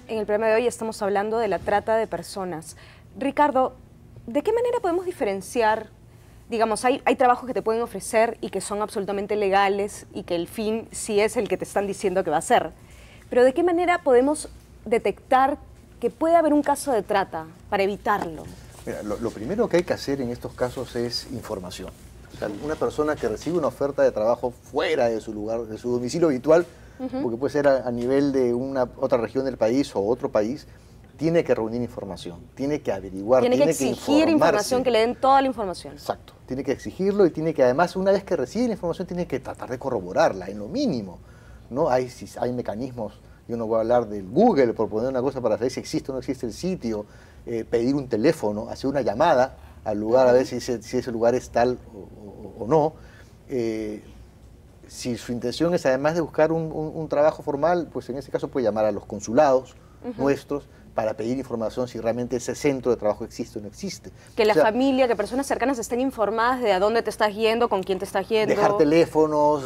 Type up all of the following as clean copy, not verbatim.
En el programa de hoy estamos hablando de la trata de personas. Ricardo, ¿de qué manera podemos diferenciar? Digamos, hay trabajos que te pueden ofrecer y que son absolutamente legales y que el fin sí es el que te están diciendo que va a ser. Pero ¿de qué manera podemos detectar que puede haber un caso de trata para evitarlo? Mira, lo primero que hay que hacer en estos casos es información. O sea, una persona que recibe una oferta de trabajo fuera de su lugar, de su domicilio habitual, porque puede ser a nivel de otra región del país o otro país, tiene que reunir información, tiene que averiguar, tiene que exigir información, que le den toda la información. Exacto, tiene que exigirlo y tiene que además, una vez que recibe la información, tiene que tratar de corroborarla, en lo mínimo, ¿no? Hay mecanismos, yo no voy a hablar del Google, por poner una cosa para saber si existe o no existe el sitio, pedir un teléfono, hacer una llamada al lugar a ver si ese lugar es tal o no. Si su intención es, además de buscar un trabajo formal, pues en ese caso puede llamar a los consulados nuestros para pedir información si realmente ese centro de trabajo existe o no existe. Que la familia, que personas cercanas estén informadas de a dónde te estás yendo, con quién te estás yendo. Dejar teléfonos,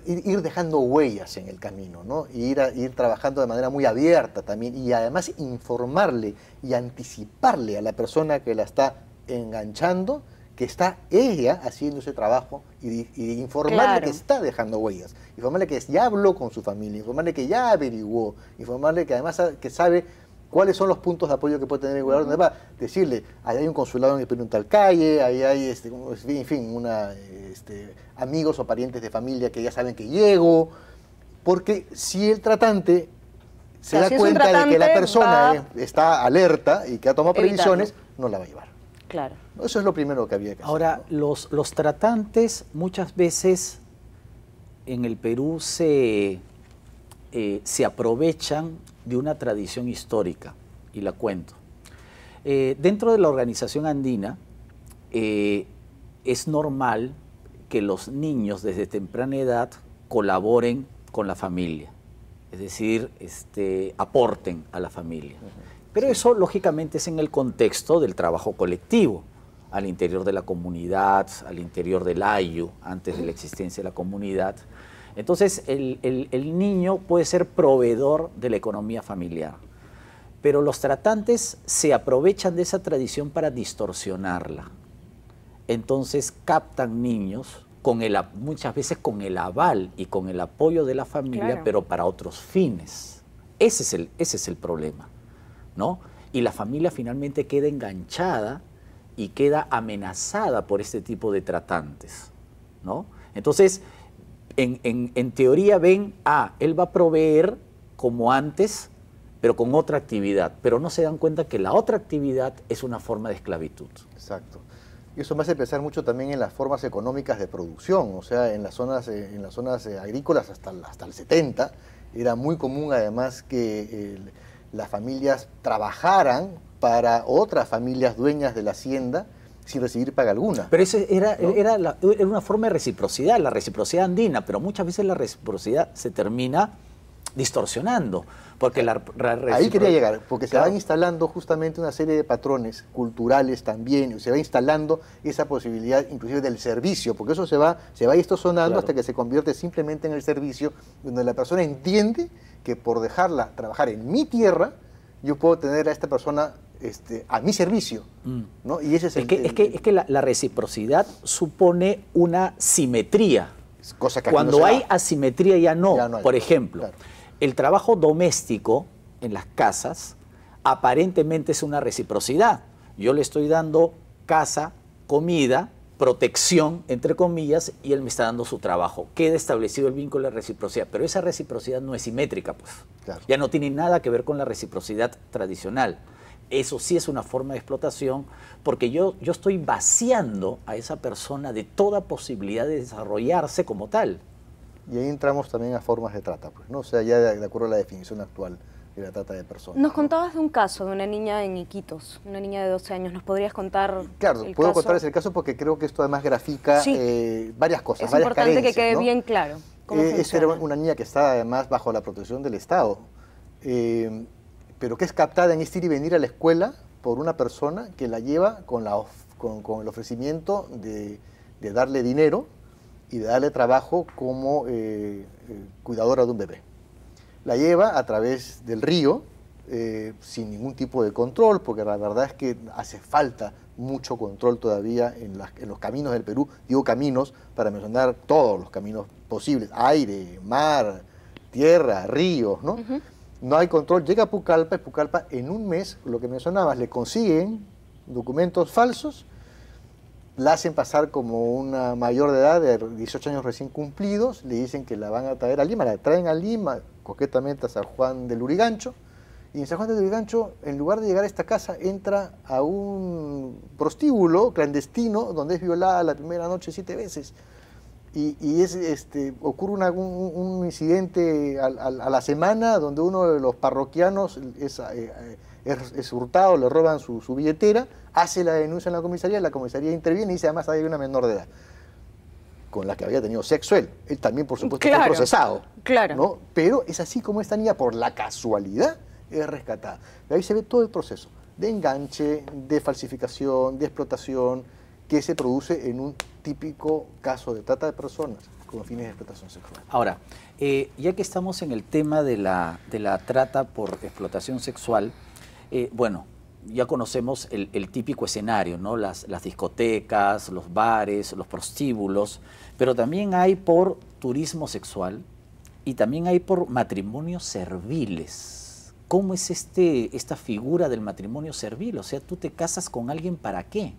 ir dejando huellas en el camino, ¿no? Ir trabajando de manera muy abierta también, y además informarle y anticiparle a la persona que la está enganchando que está ella haciendo ese trabajo y informarle que está dejando huellas, informarle que ya habló con su familia, informarle que ya averiguó, informarle que además que sabe cuáles son los puntos de apoyo que puede tener el lugar donde va. Decirle, ahí hay un consulado en tal calle, ahí hay, en fin, amigos o parientes de familia que ya saben que llego, porque si el tratante se da cuenta de que la persona está alerta y que ha tomado previsiones, no la va a llevar. Claro. Eso es lo primero que había que hacer. Ahora, los tratantes muchas veces en el Perú se aprovechan de una tradición histórica, y la cuento. Dentro de la organización andina es normal que los niños desde temprana edad colaboren con la familia, es decir, aporten a la familia. Pero eso, lógicamente, es en el contexto del trabajo colectivo, al interior de la comunidad, al interior del ayu, antes de la existencia de la comunidad. Entonces, el niño puede ser proveedor de la economía familiar, pero los tratantes se aprovechan de esa tradición para distorsionarla. Entonces, captan niños, muchas veces con el aval y con el apoyo de la familia, pero para otros fines. Ese es el problema, ¿no? Y la familia finalmente queda enganchada y queda amenazada por este tipo de tratantes, ¿no? Entonces, en teoría ven, él va a proveer como antes, pero con otra actividad, pero no se dan cuenta que la otra actividad es una forma de esclavitud. Exacto. Y eso me hace pensar mucho también en las formas económicas de producción, o sea, en las zonas agrícolas hasta el 70, era muy común además que las familias trabajaran para otras familias dueñas de la hacienda sin recibir paga alguna. Pero eso era una forma de reciprocidad, la reciprocidad andina, pero muchas veces la reciprocidad se termina distorsionando. Porque ahí quería llegar, porque se van instalando justamente una serie de patrones culturales también, se va instalando esa posibilidad inclusive del servicio, porque eso se va esto sonando hasta que se convierte simplemente en el servicio, donde la persona entiende que por dejarla trabajar en mi tierra, yo puedo tener a esta persona a mi servicio, ¿no? Y ese es que la reciprocidad supone una simetría. Cosa que cuando no hay asimetría ya no hay. Por ejemplo, claro, el trabajo doméstico en las casas aparentemente es una reciprocidad. Yo le estoy dando casa, comida, protección, entre comillas, y él me está dando su trabajo. Queda establecido el vínculo de reciprocidad, pero esa reciprocidad no es simétrica, pues. Claro. Ya no tiene nada que ver con la reciprocidad tradicional. Eso sí es una forma de explotación, porque yo estoy vaciando a esa persona de toda posibilidad de desarrollarse como tal. Y ahí entramos también a formas de trata, pues, ¿no? O sea, ya de acuerdo a la definición actual de la trata de personas. Nos contabas de un caso de una niña en Iquitos, una niña de 12 años. ¿Nos podrías contar Claro, puedo contarles el caso porque creo que esto además grafica varias cosas, varias carencias. Es importante que quede, ¿no?, bien claro cómo funciona. Esa era una niña que está además bajo la protección del Estado, pero que es captada en este ir y venir a la escuela por una persona que la lleva con el ofrecimiento de darle dinero y de darle trabajo como cuidadora de un bebé. La lleva a través del río sin ningún tipo de control, porque la verdad es que hace falta mucho control todavía en los caminos del Perú. Digo caminos para mencionar todos los caminos posibles: aire, mar, tierra, ríos, ¿no? No hay control. Llega a Pucallpa, y Pucallpa en un mes, lo que mencionabas, le consiguen documentos falsos, la hacen pasar como una mayor de edad, de 18 años recién cumplidos, le dicen que la van a traer a Lima, la traen a Lima, coquetamente a San Juan del Lurigancho, y en San Juan del Lurigancho, en lugar de llegar a esta casa, entra a un prostíbulo clandestino donde es violada la primera noche 7 veces. Ocurre un incidente a la semana donde uno de los parroquianos es hurtado, le roban su billetera, hace la denuncia en la comisaría interviene y dice además hay una menor de edad con la que había tenido sexo él. Él también, por supuesto, fue procesado. Claro. ¿No? Pero es así como esta niña, por la casualidad, es rescatada. De ahí se ve todo el proceso de enganche, de falsificación, de explotación, que se produce en un típico caso de trata de personas con fines de explotación sexual. Ahora, ya que estamos en el tema de la trata por explotación sexual, bueno, ya conocemos el típico escenario, ¿no? Las discotecas, los bares, los prostíbulos, pero también hay por turismo sexual y también hay por matrimonios serviles. ¿Cómo es esta figura del matrimonio servil? O sea, ¿tú te casas con alguien para qué?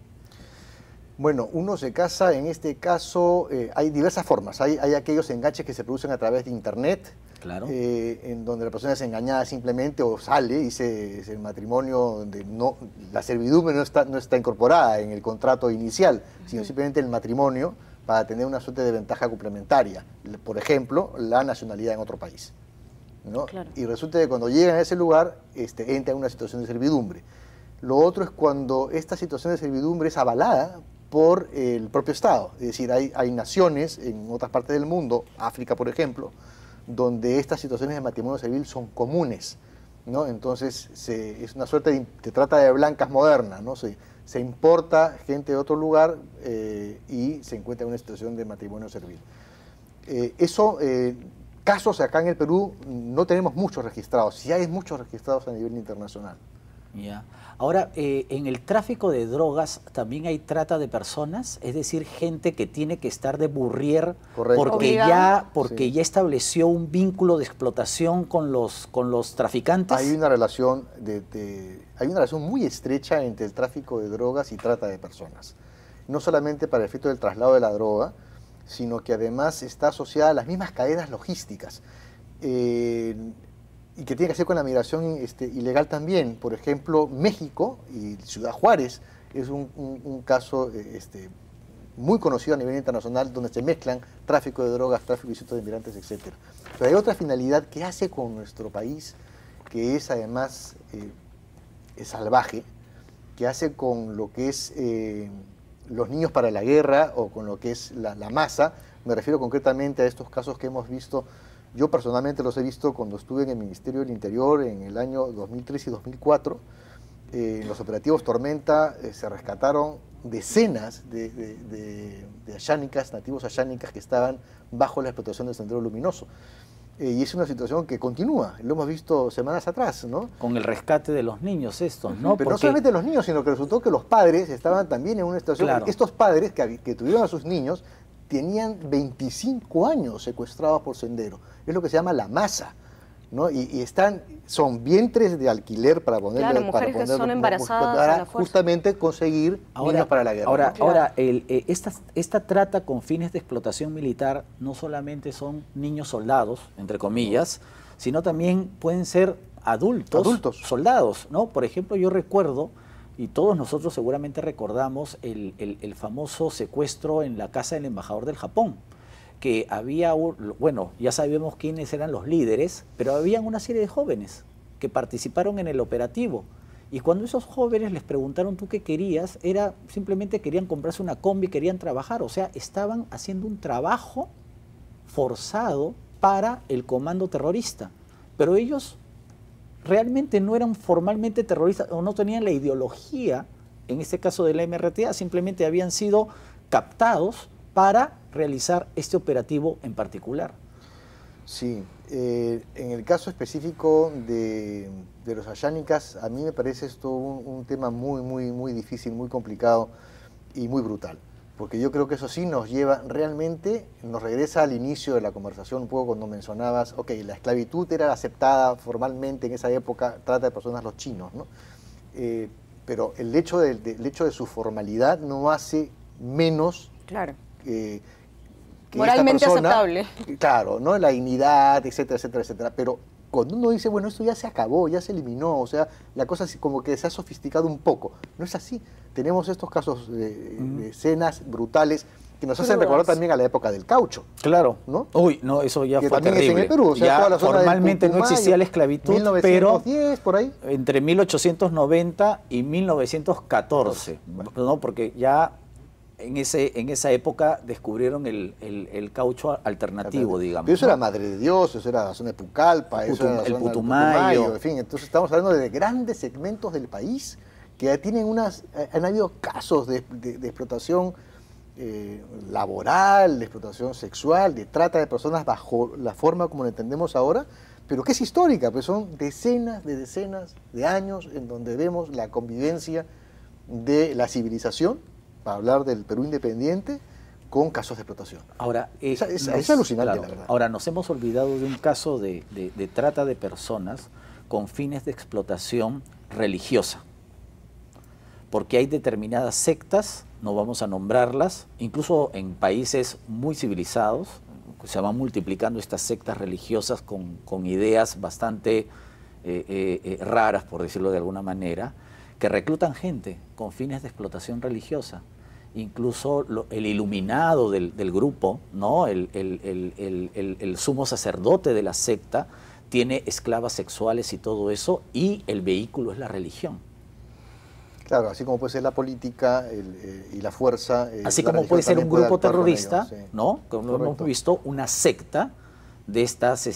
Bueno, uno se casa, en este caso, hay diversas formas. Hay aquellos enganches que se producen a través de Internet, claro. En donde la persona es engañada simplemente o sale, dice es el matrimonio donde la servidumbre no está incorporada en el contrato inicial, sino simplemente el matrimonio para tener una suerte de ventaja complementaria. Por ejemplo, la nacionalidad en otro país, ¿no? Claro. Y resulta que cuando llegan a ese lugar, entra en una situación de servidumbre. Lo otro es cuando esta situación de servidumbre es avalada por el propio Estado. Es decir, hay naciones en otras partes del mundo, África por ejemplo, donde estas situaciones de matrimonio servil son comunes, ¿no? Entonces es una suerte de trata de blancas moderna, ¿no? Se importa gente de otro lugar y se encuentra en una situación de matrimonio servil. Casos acá en el Perú no tenemos muchos registrados, sí hay muchos registrados a nivel internacional. Ya. Ahora, en el tráfico de drogas también hay trata de personas, es decir, gente que tiene que estar de burrier porque ya estableció un vínculo de explotación con los traficantes. Hay una relación muy estrecha entre el tráfico de drogas y trata de personas. No solamente para el efecto del traslado de la droga, sino que además está asociada a las mismas cadenas logísticas. Y que tiene que hacer con la migración ilegal también. Por ejemplo, México y Ciudad Juárez es un caso muy conocido a nivel internacional, donde se mezclan tráfico de drogas, tráfico ilícito de inmigrantes, etc. Pero hay otra finalidad que hace con nuestro país, que es además salvaje, que hace con lo que es los niños para la guerra o con lo que es la masa. Me refiero concretamente a estos casos que hemos visto. Yo personalmente los he visto cuando estuve en el Ministerio del Interior en el año 2003 y 2004. En los operativos Tormenta se rescataron decenas de ayánicas, nativos ayánicas que estaban bajo la explotación del Sendero Luminoso. Y es una situación que continúa, lo hemos visto semanas atrás, ¿no? Con el rescate de los niños estos, ¿no? Pero no solamente los niños, sino que resultó que los padres estaban también en una situación... Claro. Estos padres que tuvieron a sus niños tenían 25 años secuestrados por Sendero. Es lo que se llama la masa, ¿no? Y son vientres de alquiler para ponerle... Claro, mujeres que son embarazadas para justamente conseguir niños para la guerra. Ahora esta trata con fines de explotación militar no solamente son niños soldados, entre comillas, sino también pueden ser adultos soldados, ¿no? Por ejemplo, yo recuerdo, y todos nosotros seguramente recordamos, el famoso secuestro en la casa del embajador del Japón, que había, bueno, ya sabemos quiénes eran los líderes, pero había una serie de jóvenes que participaron en el operativo. Y cuando esos jóvenes les preguntaron tú qué querías, simplemente querían comprarse una combi, querían trabajar, o sea, estaban haciendo un trabajo forzado para el comando terrorista. Pero ellos realmente no eran formalmente terroristas o no tenían la ideología, en este caso de la MRTA, simplemente habían sido captados para realizar este operativo en particular. Sí, en el caso específico de los ayánicas, a mí me parece esto un tema muy difícil, muy complicado y muy brutal. Porque yo creo que eso sí nos lleva realmente, nos regresa al inicio de la conversación un poco cuando mencionabas, ok, la esclavitud era aceptada formalmente en esa época, trata de personas los chinos, ¿no? Pero el hecho de su formalidad no hace menos Claro. que Moralmente esta persona, aceptable. claro, ¿no? La dignidad, etcétera, etcétera, etcétera. Pero cuando uno dice, bueno, esto ya se acabó, ya se eliminó, o sea, la cosa así como que se ha sofisticado un poco. No es así. Tenemos estos casos de escenas brutales que nos hacen recordar también a la época del caucho. Claro. ¿No? Uy, no, eso ya Que fue también es en terrible. el Perú, o sea, ya toda la zona del formalmente no Putumayo, existía la esclavitud, 1910, por ahí. pero entre 1890 y 1914, ¿no? Porque ya en esa época descubrieron el caucho alternativo, digamos. Pero eso ¿no? era Madre de Dios, eso era la zona de Pucallpa, eso era la El zona del Putumayo. En fin, entonces estamos hablando de grandes segmentos del país que tienen han habido casos de explotación laboral, de explotación sexual, de trata de personas bajo la forma como lo entendemos ahora, pero que es histórica, pues son decenas de años en donde vemos la convivencia de la civilización, para hablar del Perú independiente, con casos de explotación. Ahora, es alucinante, claro, la verdad. Ahora, nos hemos olvidado de un caso de trata de personas con fines de explotación religiosa. Porque hay determinadas sectas, no vamos a nombrarlas, incluso en países muy civilizados, se van multiplicando estas sectas religiosas con ideas bastante raras, por decirlo de alguna manera, que reclutan gente con fines de explotación religiosa. Incluso el iluminado del grupo, ¿no? el sumo sacerdote de la secta, tiene esclavas sexuales y todo eso, y el vehículo es la religión. Claro, así como puede ser la política y la fuerza. Así la como puede ser un grupo terrorista, ellos, sí. ¿no? Como hemos visto, una secta de estas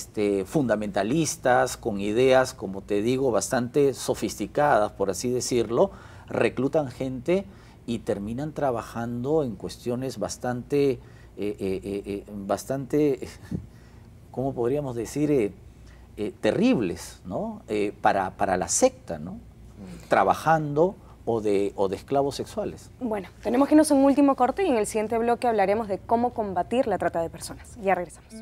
fundamentalistas con ideas, como te digo, bastante sofisticadas, por así decirlo, reclutan gente y terminan trabajando en cuestiones bastante, ¿cómo podríamos decir? Terribles, ¿no? Para la secta, ¿no? Trabajando o de esclavos sexuales. Bueno, tenemos que irnos a un último corte y en el siguiente bloque hablaremos de cómo combatir la trata de personas. Ya regresamos.